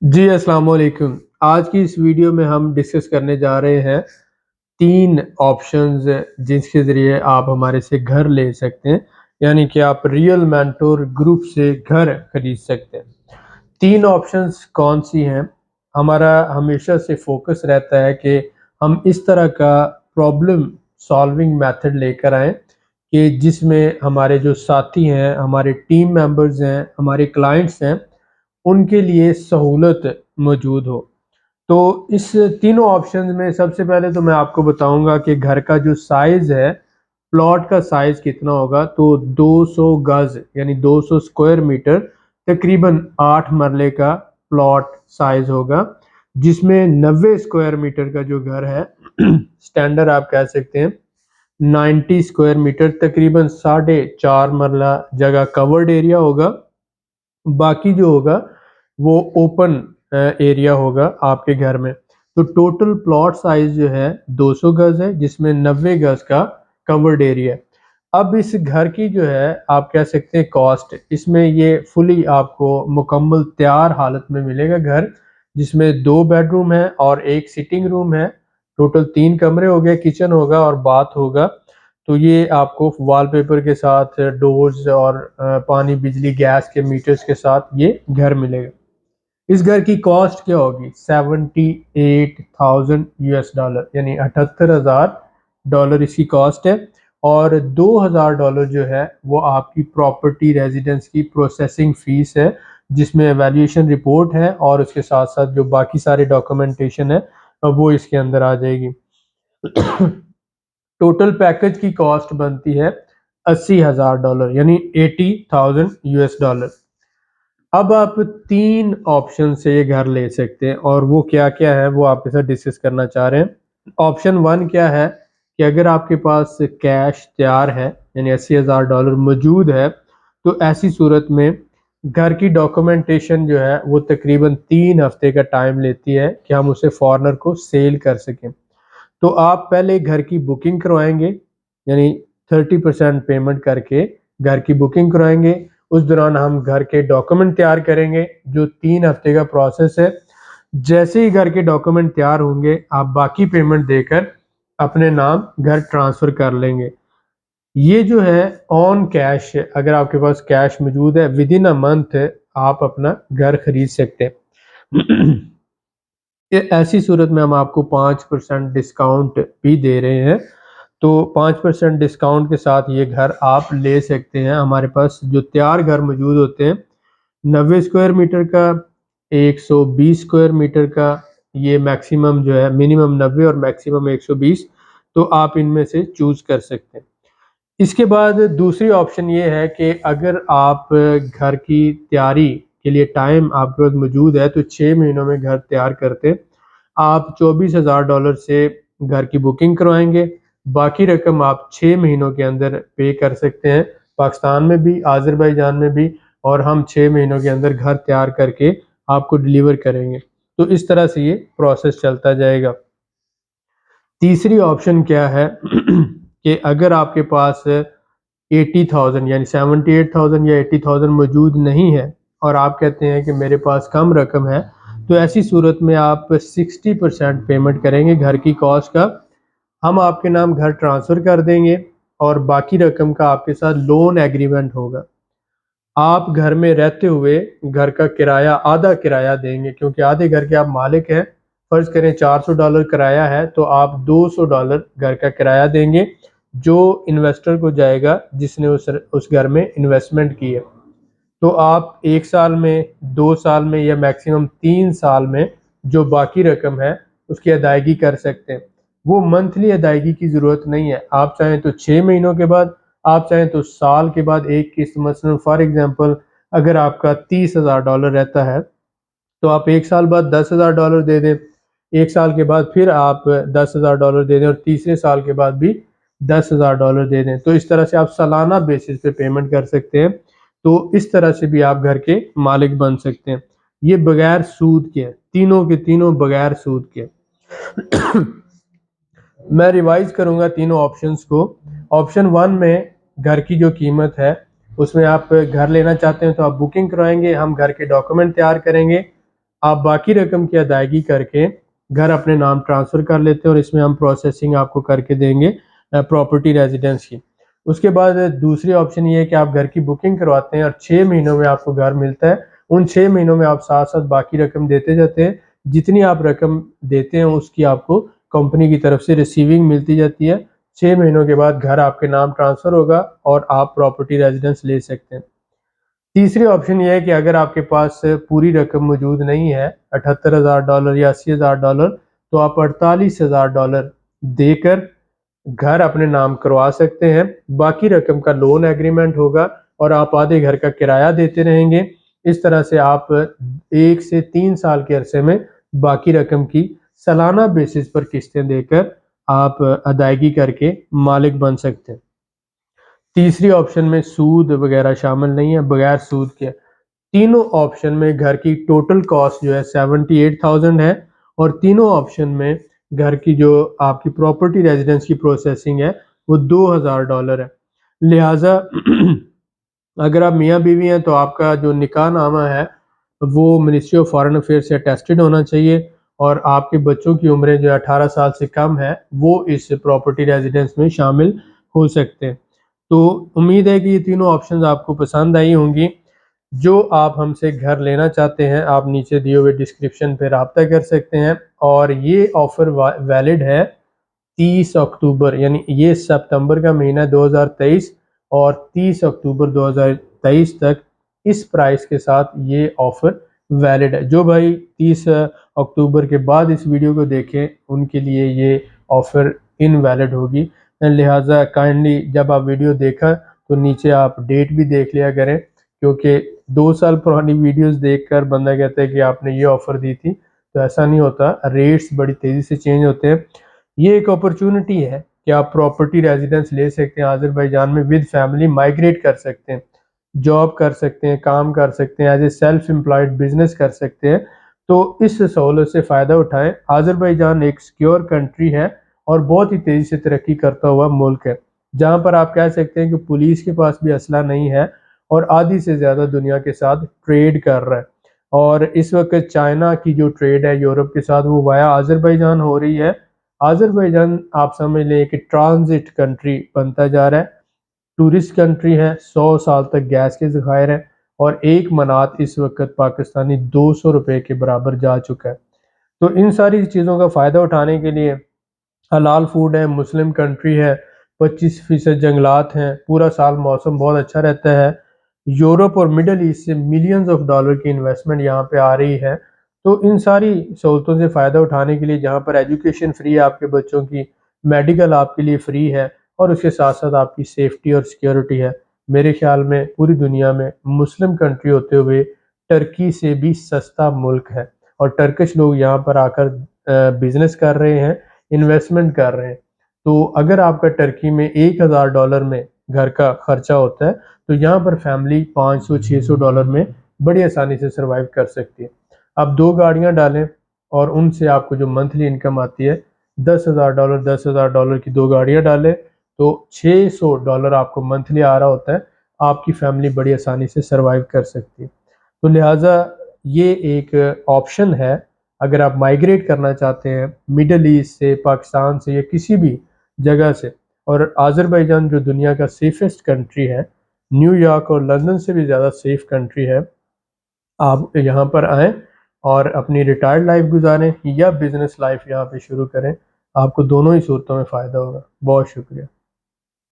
जी, अस्सलाम वालेकुम। आज की इस वीडियो में हम डिस्कस करने जा रहे हैं 3 ऑप्शंस जिसके ज़रिए आप हमारे से घर ले सकते हैं, यानी कि आप रियल मेंटोर ग्रुप से घर खरीद सकते हैं। 3 ऑप्शंस कौन-सी हैं? हमारा हमेशा से फ़ोकस रहता है कि हम इस तरह का प्रॉब्लम सॉल्विंग मेथड लेकर आएँ कि जिसमें हमारे जो साथी हैं, हमारे टीम मेंबर्स हैं, हमारे क्लाइंट्स हैं, उनके लिए सहूलत मौजूद हो। तो इस तीनों ऑप्शंस में सबसे पहले तो मैं आपको बताऊँगा कि घर का जो साइज़ है, प्लॉट का साइज़ कितना होगा, तो 200 गज़ यानी 200 स्क्वायर मीटर तकरीबन 8 मरले का प्लॉट साइज़ होगा, जिसमें 90 स्क्वायर मीटर का जो घर है स्टैंडर्ड आप कह सकते हैं, 90 स्क्वायर मीटर तकरीबन साढ़े 4 मरला जगह कवर्ड एरिया होगा। बाकी जो होगा वो ओपन एरिया होगा आपके घर में। तो टोटल प्लॉट साइज़ जो है 200 गज़ है, जिसमें 90 गज़ का कवर्ड एरिया है। अब इस घर की जो है आप कह सकते हैं कॉस्ट, इसमें ये फुली आपको मुकम्मल तैयार हालत में मिलेगा घर, जिसमें 2 बेडरूम है और 1 सिटिंग रूम है। टोटल 3 कमरे हो गए, किचन होगा और बाथ होगा। तो ये आपको वॉलपेपर के साथ डोर्स और पानी, बिजली, गैस के मीटर्स के साथ ये घर मिलेगा। इस घर की कॉस्ट क्या होगी? 78,000 यूएस डॉलर यानी $78,000 इसकी कॉस्ट है। और $2,000 जो है वो आपकी प्रॉपर्टी रेजिडेंस की प्रोसेसिंग फीस है, जिसमें वैल्यूएशन रिपोर्ट है और उसके साथ साथ जो बाकी सारे डॉक्यूमेंटेशन है वो इसके अंदर आ जाएगी। टोटल पैकेज की कॉस्ट बनती है $80,000 यानी 80,000 यूएस डॉलर। अब आप 3 ऑप्शन से ये घर ले सकते हैं और वो क्या-क्या है वो आपके साथ डिस्कस करना चाह रहे हैं। ऑप्शन 1 क्या है कि अगर आपके पास कैश तैयार है यानी $80,000 मौजूद है, तो ऐसी सूरत में घर की डॉक्यूमेंटेशन जो है वो तकरीबन 3 हफ्ते का टाइम लेती है कि हम उसे फॉरेनर को सेल कर सकें। तो आप पहले घर की बुकिंग करवाएँगे, यानी 30% पेमेंट करके घर की बुकिंग करवाएँगे। उस दौरान हम घर के डॉक्यूमेंट तैयार करेंगे, जो 3 हफ्ते का प्रोसेस है। जैसे ही घर के डॉक्यूमेंट तैयार होंगे, आप बाकी पेमेंट देकर अपने नाम घर ट्रांसफ़र कर लेंगे। ये जो है ऑन कैश, अगर आपके पास कैश मौजूद है, विदिन अ मंथ आप अपना घर खरीद सकते हैं। ये ऐसी सूरत में हम आपको 5% डिस्काउंट भी दे रहे हैं। तो 5% डिस्काउंट के साथ ये घर आप ले सकते हैं। हमारे पास जो तैयार घर मौजूद होते हैं, 90 स्क्वायर मीटर का, 120 स्क्वायर मीटर का, ये मैक्सिमम जो है मिनिमम 90 और मैक्सिमम 120, तो आप इनमें से चूज़ कर सकते हैं। इसके बाद दूसरी ऑप्शन ये है कि अगर आप घर की तैयारी के लिए टाइम आपके पास मौजूद है, तो 6 महीनों में घर तैयार करते हैं। आप $24,000 से घर की बुकिंग करवाएँगे, बाकी रकम आप 6 महीनों के अंदर पे कर सकते हैं, पाकिस्तान में भी, अज़रबैजान में भी, और हम 6 महीनों के अंदर घर तैयार करके आपको डिलीवर करेंगे। तो इस तरह से ये प्रोसेस चलता जाएगा। तीसरी ऑप्शन क्या है कि अगर आपके पास 80,000 यानी 78,000 या 80,000 मौजूद नहीं है और आप कहते हैं कि मेरे पास कम रकम है, तो ऐसी सूरत में आप 60% पेमेंट करेंगे घर की कॉस्ट का। हम आपके नाम घर ट्रांसफ़र कर देंगे और बाकी रकम का आपके साथ लोन एग्रीमेंट होगा। आप घर में रहते हुए घर का किराया, आधा किराया देंगे, क्योंकि आधे घर के आप मालिक हैं। फ़र्ज़ करें $400 किराया है, तो आप $200 घर का किराया देंगे, जो इन्वेस्टर को जाएगा जिसने उस घर में इन्वेस्टमेंट की है। तो आप 1 साल में, 2 साल में या मैक्सिमम 3 साल में जो बाकी रकम है, उसकी अदायगी कर सकते हैं। वो मंथली अदायगी की ज़रूरत नहीं है। आप चाहें तो 6 महीनों के बाद, आप चाहें तो साल के बाद एक किस्त, मसलन फॉर एग्ज़ाम्पल अगर आपका $30,000 रहता है, तो आप 1 साल बाद $10,000 दे दें, 1 साल के बाद फिर आप $10,000 दे दें और तीसरे साल के बाद भी $10,000 दे दें। तो इस तरह से आप सालाना बेसिस पे पेमेंट कर सकते हैं। तो इस तरह से भी आप घर के मालिक बन सकते हैं। ये बगैर सूद के हैं, तीनों के तीनों बगैर सूद के। मैं रिवाइज़ करूँगा तीनों ऑप्शंस को। ऑप्शन 1 में घर की जो कीमत है, उसमें आप घर लेना चाहते हैं तो आप बुकिंग करवाएँगे, हम घर के डॉक्यूमेंट तैयार करेंगे। आप बाकी रकम की अदायगी करके घर अपने नाम ट्रांसफ़र कर लेते हैं और इसमें हम प्रोसेसिंग आपको करके देंगे प्रॉपर्टी रेजिडेंस की। उसके बाद दूसरी ऑप्शन ये है कि आप घर की बुकिंग करवाते हैं और 6 महीनों में आपको घर मिलता है। उन 6 महीनों में आप साथ-साथ बाकी रकम देते जाते हैं। जितनी आप रकम देते हैं उसकी आपको कंपनी की तरफ से रिसीविंग मिलती जाती है। 6 महीनों के बाद घर आपके नाम ट्रांसफ़र होगा और आप प्रॉपर्टी रेजिडेंस ले सकते हैं। तीसरी ऑप्शन ये है कि अगर आपके पास पूरी रकम मौजूद नहीं है, $78,000 या $80,000, तो आप $48,000 देकर घर अपने नाम करवा सकते हैं। बाकी रकम का लोन एग्रीमेंट होगा और आप आधे घर का किराया देते रहेंगे। इस तरह से आप 1 से 3 साल के अरसे में बाकी रकम की सालाना बेसिस पर किस्तें देकर आप अदायगी करके मालिक बन सकते हैं। तीसरी ऑप्शन में सूद वगैरह शामिल नहीं है, बगैर सूद के। तीनों ऑप्शन में घर की टोटल कॉस्ट जो है 78,000 है और तीनों ऑप्शन में घर की जो आपकी प्रॉपर्टी रेजिडेंस की प्रोसेसिंग है वो $2,000 है। लिहाजा अगर आप मियाँ बीवी हैं तो आपका जो निकाहनामा है वो मिनिस्ट्री ऑफ फॉरेन अफेयर से अटेस्टेड होना चाहिए और आपके बच्चों की उम्रें जो 18 साल से कम है वो इस प्रॉपर्टी रेजिडेंस में शामिल हो सकते हैं। तो उम्मीद है कि ये तीनों ऑप्शंस आपको पसंद आई होंगी। जो आप हमसे घर लेना चाहते हैं आप नीचे दिए हुए डिस्क्रिप्शन पे राब्ता कर सकते हैं और ये ऑफ़र वैलिड है 30 अक्टूबर, यानी ये सितंबर का महीना 2023 और 30 अक्टूबर 2023 तक इस प्राइस के साथ ये ऑफ़र वैलिड है। जो भाई 30 अक्टूबर के बाद इस वीडियो को देखें उनके लिए ये ऑफ़र इनवैलिड होगी। लिहाजा काइंडली जब आप वीडियो देखा तो नीचे आप डेट भी देख लिया करें, क्योंकि 2 साल पुरानी वीडियोस देखकर बंदा कहता है कि आपने ये ऑफ़र दी थी, तो ऐसा नहीं होता। रेट्स बड़ी तेज़ी से चेंज होते हैं। ये एक अपॉर्चुनिटी है कि आप प्रॉपर्टी रेजिडेंस ले सकते हैं आज़रबाईजान में, विद फैमिली माइग्रेट कर सकते हैं, जॉब कर सकते हैं, काम कर सकते हैं, as a self employed business कर सकते हैं। तो इस सहूलत से फ़ायदा उठाएं। आज़रबाईजान एक सिक्योर कंट्री है और बहुत ही तेज़ी से तरक्की करता हुआ मुल्क है, जहाँ पर आप कह सकते हैं कि पुलिस के पास भी असला नहीं है और आधी से ज़्यादा दुनिया के साथ ट्रेड कर रहा है। और इस वक्त चाइना की जो ट्रेड है यूरोप के साथ वो वाया आज़रबाईजान हो रही है। आज़रबाईजान आप समझ लें कि ट्रांजिट कंट्री बनता जा रहा है, टूरिस्ट कंट्री है, 100 साल तक गैस के ज़खायर हैं और एक मनात इस वक्त पाकिस्तानी 200 रुपये के बराबर जा चुका है। तो इन सारी चीज़ों का फ़ायदा उठाने के लिए हलाल फूड है, मुस्लिम कंट्री है, 25% जंगलात हैं, पूरा साल मौसम बहुत अच्छा रहता है। यूरोप और मिडल ईस्ट से मिलियंस ऑफ डॉलर की इन्वेस्टमेंट यहाँ पे आ रही है। तो इन सारी सहूलतों से फ़ायदा उठाने के लिए जहाँ पर एजुकेशन फ्री है आपके बच्चों की, मेडिकल आपके लिए फ्री है और उसके साथ-साथ आपकी सेफ्टी और सिक्योरिटी है। मेरे ख़्याल में पूरी दुनिया में मुस्लिम कंट्री होते हुए टर्की से भी सस्ता मुल्क है और टर्किश लोग यहाँ पर आकर बिज़नेस कर रहे हैं, इन्वेस्टमेंट कर रहे हैं। तो अगर आपका टर्की में $1,000 में घर का खर्चा होता है, तो यहाँ पर फैमिली $500-600 में बड़ी आसानी से सर्वाइव कर सकती है। आप 2 गाड़ियाँ डालें और उनसे आपको जो मंथली इनकम आती है $10,000 की 2 गाड़ियाँ डालें, तो $600 आपको मंथली आ रहा होता है। आपकी फैमिली बड़ी आसानी से सर्वाइव कर सकती है। तो लिहाजा ये एक ऑप्शन है अगर आप माइग्रेट करना चाहते हैं मिडल ईस्ट से, पाकिस्तान से या किसी भी जगह से। और आज़रबाईजान जो दुनिया का सेफेस्ट कंट्री है, न्यूयॉर्क और लंदन से भी ज़्यादा सेफ कंट्री है। आप यहाँ पर आएँ और अपनी रिटायर्ड लाइफ गुजारें या बिज़नेस लाइफ यहाँ पे शुरू करें। आपको दोनों ही सूरतों में फ़ायदा होगा। बहुत शुक्रिया।